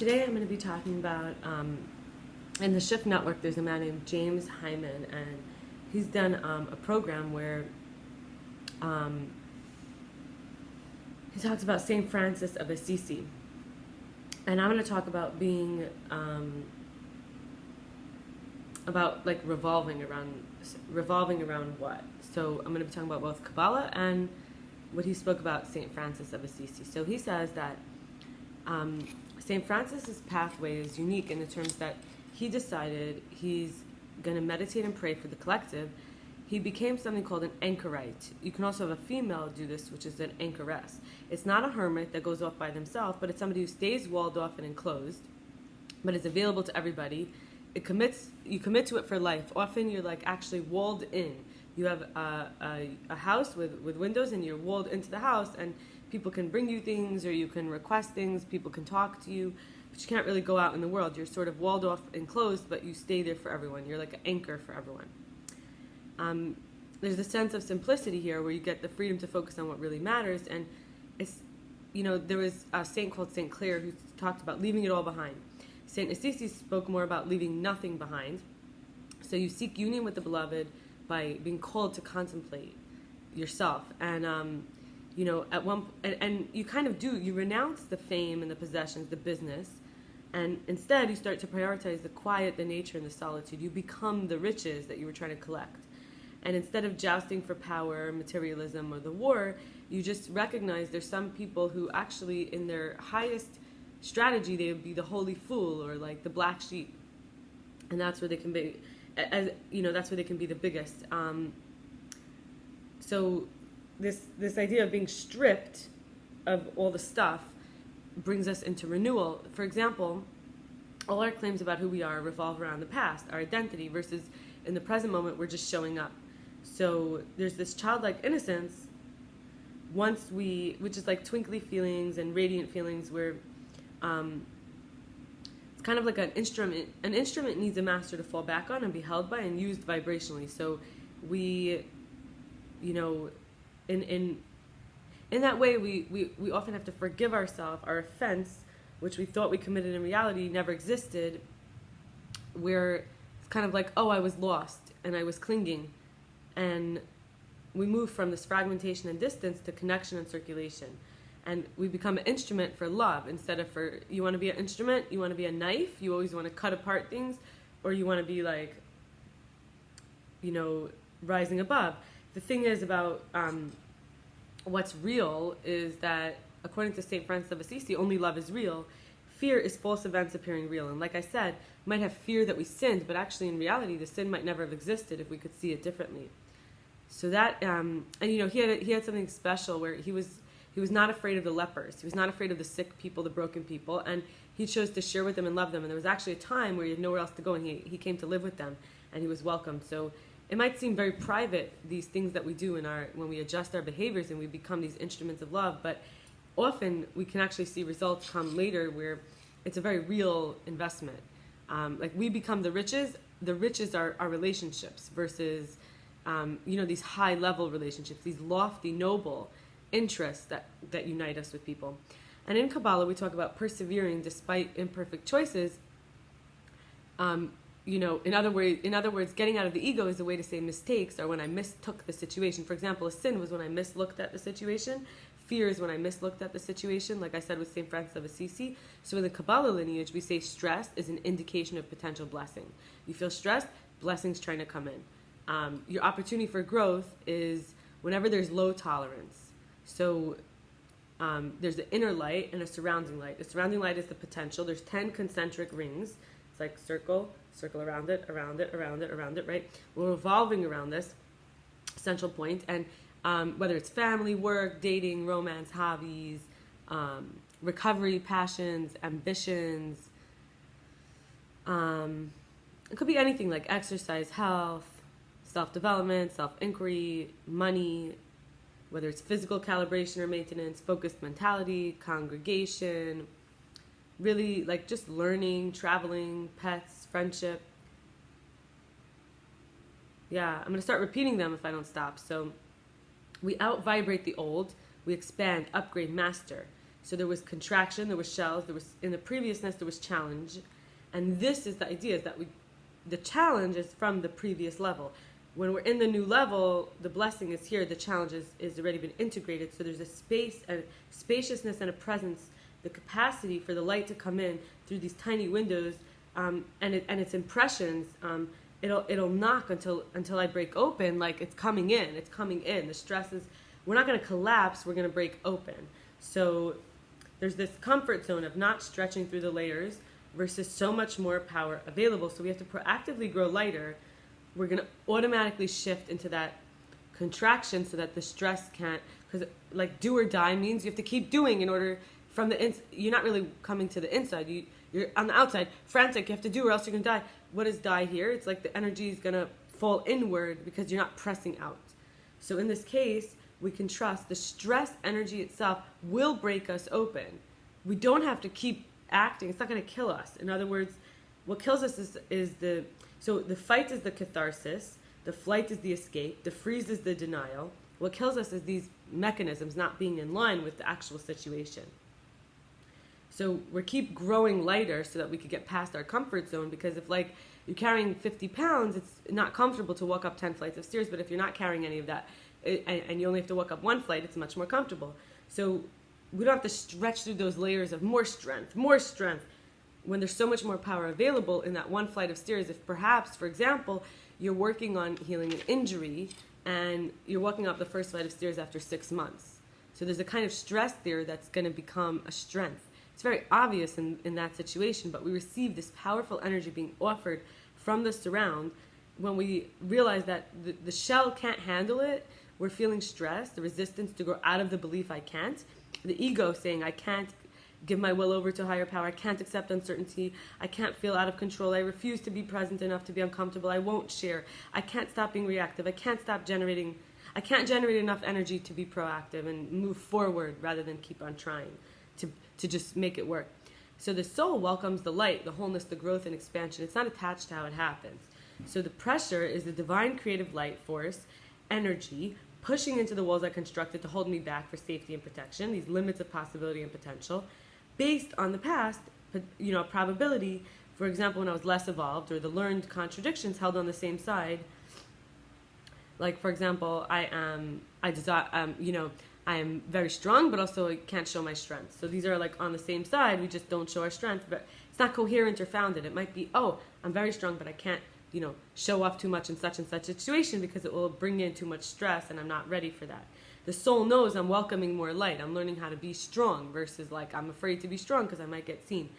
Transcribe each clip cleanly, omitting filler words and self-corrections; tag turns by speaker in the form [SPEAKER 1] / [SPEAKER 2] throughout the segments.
[SPEAKER 1] Today I'm going to be talking about, in the Shift Network, there's a man named James Hyman, and he's done a program where he talks about St. Francis of Assisi. And I'm going to talk about being, about like revolving around what? So I'm going to be talking about both Kabbalah and what he spoke about St. Francis of Assisi. So he says that St. Francis's pathway is unique in the terms that he decided he's going to meditate and pray for the collective. He became something called an anchorite. You can also have a female do this, which is an anchoress. It's not a hermit that goes off by themselves, but it's somebody who stays walled off and enclosed, but is available to everybody. You commit to it for life. Often you're like actually walled in. You have a house with windows, and you're walled into the house, and people can bring you things, or you can request things, people can talk to you, but you can't really go out in the world. You're sort of walled off and closed, but you stay there for everyone. You're like an anchor for everyone. There's a sense of simplicity here where you get the freedom to focus on what really matters, and it's, there was a saint called Saint Clare who talked about leaving it all behind. Saint Assisi spoke more about leaving nothing behind. So you seek union with the beloved by being called to contemplate yourself, and at one and you kind of do, you renounce the fame and the possessions, the business, and instead you start to prioritize the quiet, the nature, and the solitude. You become the riches that you were trying to collect, and instead of jousting for power, materialism, or the war, you just recognize there's some people who actually in their highest strategy they would be the holy fool or like the black sheep, and that's where they can be, that's where they can be the biggest. So this idea of being stripped of all the stuff brings us into renewal. For example, all our claims about who we are revolve around the past, our identity, versus in the present moment we're just showing up. So there's this childlike innocence which is like twinkly feelings and radiant feelings, where it's kind of like an instrument. An instrument needs a master to fall back on and be held by and used vibrationally. So we, in that way, we often have to forgive ourselves. Our offense, which we thought we committed in reality, never existed. Where it's kind of like, oh, I was lost and I was clinging, and we move from this fragmentation and distance to connection and circulation, and we become an instrument for love instead of for. You want to be an instrument, you want to be a knife, you always want to cut apart things, or you want to be like, rising above. The thing is about what's real is that, according to St. Francis of Assisi, only love is real. Fear is false events appearing real. And like I said, we might have fear that we sinned, but actually in reality the sin might never have existed if we could see it differently. So that, he had something special where he was not afraid of the lepers. He was not afraid of the sick people, the broken people, and he chose to share with them and love them. And there was actually a time where he had nowhere else to go, and he came to live with them, and he was welcomed. So it might seem very private, these things that we do when we adjust our behaviors and we become these instruments of love, but often we can actually see results come later where it's a very real investment. Like we become the riches are our relationships versus, these high level relationships, these lofty, noble interests that unite us with people. And in Kabbalah, we talk about persevering despite imperfect choices. In other words, getting out of the ego is a way to say mistakes are when I mistook the situation. For example, a sin was when I mislooked at the situation. Fear is when I mislooked at the situation, like I said with St. Francis of Assisi. So in the Kabbalah lineage, we say stress is an indication of potential blessing. You feel stressed, blessing's trying to come in. Your opportunity for growth is whenever there's low tolerance. So there's the inner light and a surrounding light. The surrounding light is the potential. There's 10 concentric rings. It's like circle around it, right? We're revolving around this central point, and whether it's family, work, dating, romance, hobbies, recovery, passions, ambitions, it could be anything like exercise, health, self-development, self-inquiry, money, whether it's physical calibration or maintenance, focused mentality, congregation, really like just learning, traveling, pets, friendship. Yeah, I'm going to start repeating them if I don't stop. So we out-vibrate the old, we expand, upgrade, master. So there was contraction, there was shells, there was, in the previousness, there was challenge. And this is the idea, is that the challenge is from the previous level. When we're in the new level, the blessing is here, the challenge is already been integrated. So there's a space, a spaciousness and a presence, the capacity for the light to come in through these tiny windows, and its impressions, it'll knock until I break open, like it's coming in. The stress is, we're not going to collapse, we're going to break open. So there's this comfort zone of not stretching through the layers versus so much more power available. So we have to proactively grow lighter. We're going to automatically shift into that contraction so that the stress can't, because like do or die means you have to keep doing in order from the you're not really coming to the inside. You're on the outside, frantic, you have to do or else you're going to die. What is die here? It's like the energy is going to fall inward because you're not pressing out. So in this case, we can trust the stress energy itself will break us open. We don't have to keep acting. It's not going to kill us. In other words, what kills us is the fight is the catharsis, the flight is the escape, the freeze is the denial. What kills us is these mechanisms not being in line with the actual situation. So we keep growing lighter so that we could get past our comfort zone, because if like you're carrying 50 pounds, it's not comfortable to walk up 10 flights of stairs, but if you're not carrying any of that and you only have to walk up one flight, it's much more comfortable. So we don't have to stretch through those layers of more strength, when there's so much more power available in that one flight of stairs. If perhaps, for example, you're working on healing an injury and you're walking up the first flight of stairs after 6 months. So there's a kind of stress there that's going to become a strength. It's very obvious in that situation, but we receive this powerful energy being offered from the surround. When we realize that the shell can't handle it, we're feeling stress, the resistance to grow out of the belief I can't, the ego saying I can't give my will over to a higher power, I can't accept uncertainty, I can't feel out of control, I refuse to be present enough to be uncomfortable, I won't share, I can't stop being reactive, I can't generate enough energy to be proactive and move forward rather than keep on trying to just make it work. So the soul welcomes the light, the wholeness, the growth and expansion. It's not attached to how it happens. So the pressure is the divine creative light force, energy, pushing into the walls I constructed to hold me back for safety and protection, these limits of possibility and potential, based on the past, probability. For example, when I was less evolved, or the learned contradictions held on the same side. Like, for example, I am very strong, but also I can't show my strength. So these are like on the same side. We just don't show our strength, but it's not coherent or founded. It might be, oh, I'm very strong, but I can't, show off too much in such and such situation because it will bring in too much stress and I'm not ready for that. The soul knows I'm welcoming more light. I'm learning how to be strong versus like I'm afraid to be strong because I might get seen.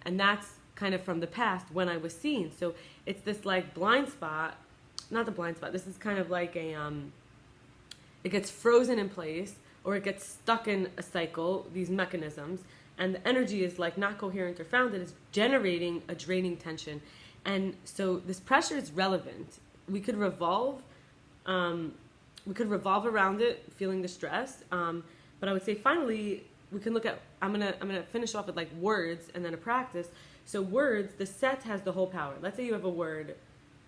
[SPEAKER 1] And that's kind of from the past when I was seen. So it's this like blind spot, not the blind spot. This is kind of like it gets frozen in place, or it gets stuck in a cycle, these mechanisms, and the energy is like not coherent or founded. It's generating a draining tension. And so this pressure is relevant. We could revolve around it, feeling the stress. But I would say finally, we can look at, I'm gonna finish off with like words and then a practice. So words, the set has the whole power. Let's say you have a word,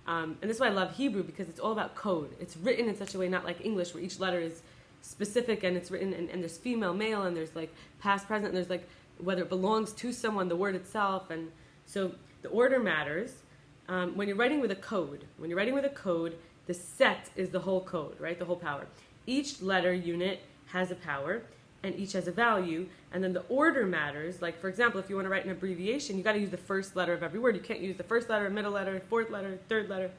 [SPEAKER 1] and this is why I love Hebrew, because it's all about code. It's written in such a way, not like English, where each letter is specific and it's written, and there's female, male, and there's like past, present, and there's like whether it belongs to someone, the word itself. And so the order matters. When you're writing with a code, the set is the whole code, right? The whole power. Each letter unit has a power and each has a value, and then the order matters. Like, for example, if you want to write an abbreviation, you got to use the first letter of every word. You can't use the first letter, middle letter, fourth letter, third letter.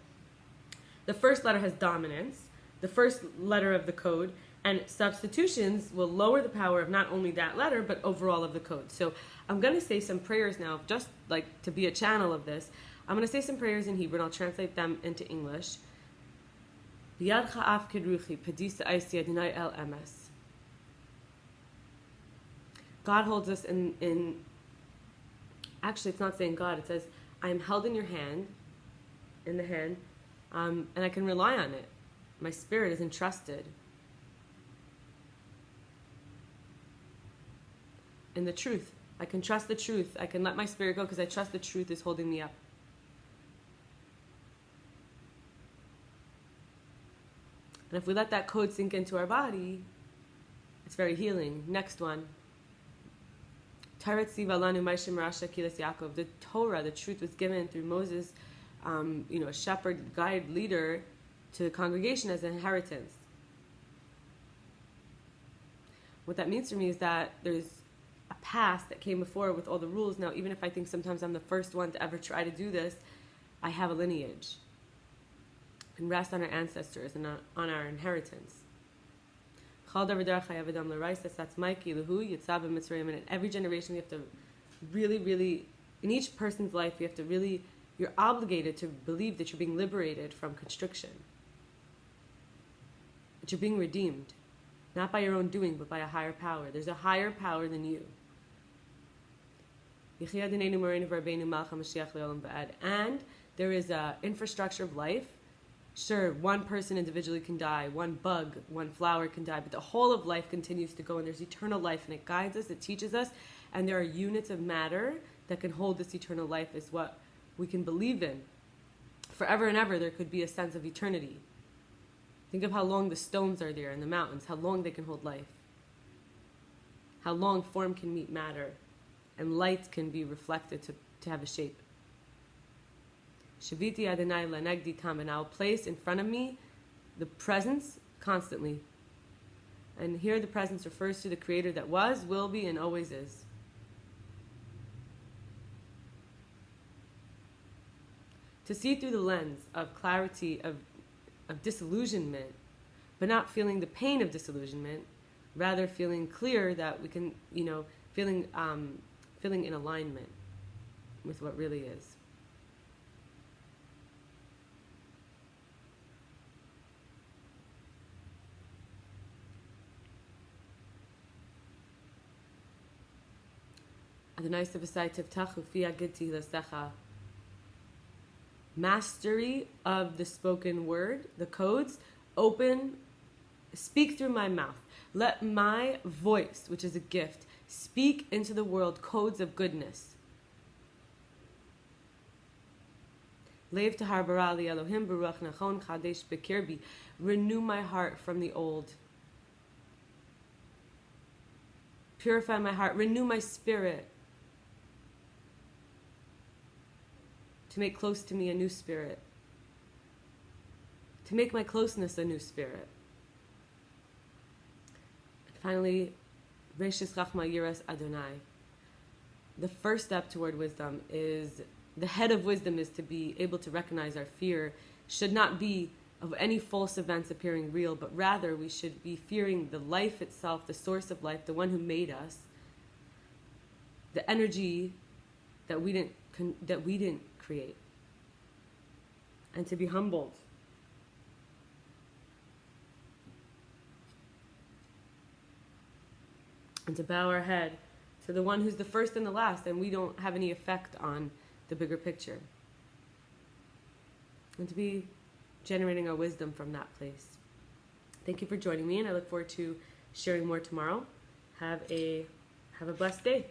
[SPEAKER 1] The first letter has dominance, the first letter of the code, and substitutions will lower the power of not only that letter, but overall of the code. So I'm going to say some prayers now, just like to be a channel of this. I'm going to say some prayers in Hebrew, and I'll translate them into English. B'yadcha af kedruchi, pedisa aisi adonai el emes. God holds us in, actually it's not saying God, it says, I am held in your hand, in the hand, and I can rely on it. My spirit is entrusted in the truth. I can trust the truth. I can let my spirit go because I trust the truth is holding me up. And if we let that code sink into our body, it's very healing. Next one. The Torah, the truth was given through Moses, a shepherd, guide, leader to the congregation as an inheritance. What that means for me is that there's a past that came before with all the rules. Now, even if I think sometimes I'm the first one to ever try to do this, I have a lineage. We can rest on our ancestors and on our inheritance. And in every generation, we have to really, in each person's life, you're obligated to believe that you're being liberated from constriction. That you're being redeemed. Not by your own doing, but by a higher power. There's a higher power than you. And there is an infrastructure of life. Sure, one person individually can die, one bug, one flower can die, but the whole of life continues to go, and there's eternal life, and it guides us, it teaches us, and there are units of matter that can hold this eternal life is what we can believe in. Forever and ever, there could be a sense of eternity. Think of how long the stones are there in the mountains, how long they can hold life, how long form can meet matter, and light can be reflected to have a shape. Shaviti Adonai lanegdi tam, and I'll place in front of me the presence constantly. And here the presence refers to the Creator that was, will be, and always is. To see through the lens of clarity, of disillusionment, but not feeling the pain of disillusionment, rather feeling clear that we can, feeling in alignment with what really is. Mastery of the spoken word, the codes, speak through my mouth. Let my voice, which is a gift, speak into the world codes of goodness. Leiv tahar bara li Elohim baruch nachon chadesh bekirbi. Renew my heart from the old. Purify my heart. Renew my spirit. To make close to me a new spirit. To make my closeness a new spirit. And finally, Reishis Chachma Yiras Adonai. The first step toward wisdom is, the head of wisdom is to be able to recognize our fear should not be of any false events appearing real, but rather we should be fearing the life itself, the source of life, the one who made us, the energy that we didn't create, and to be humbled. And to bow our head to the one who's the first and the last, and we don't have any effect on the bigger picture. And to be generating our wisdom from that place. Thank you for joining me, and I look forward to sharing more tomorrow. Have a blessed day.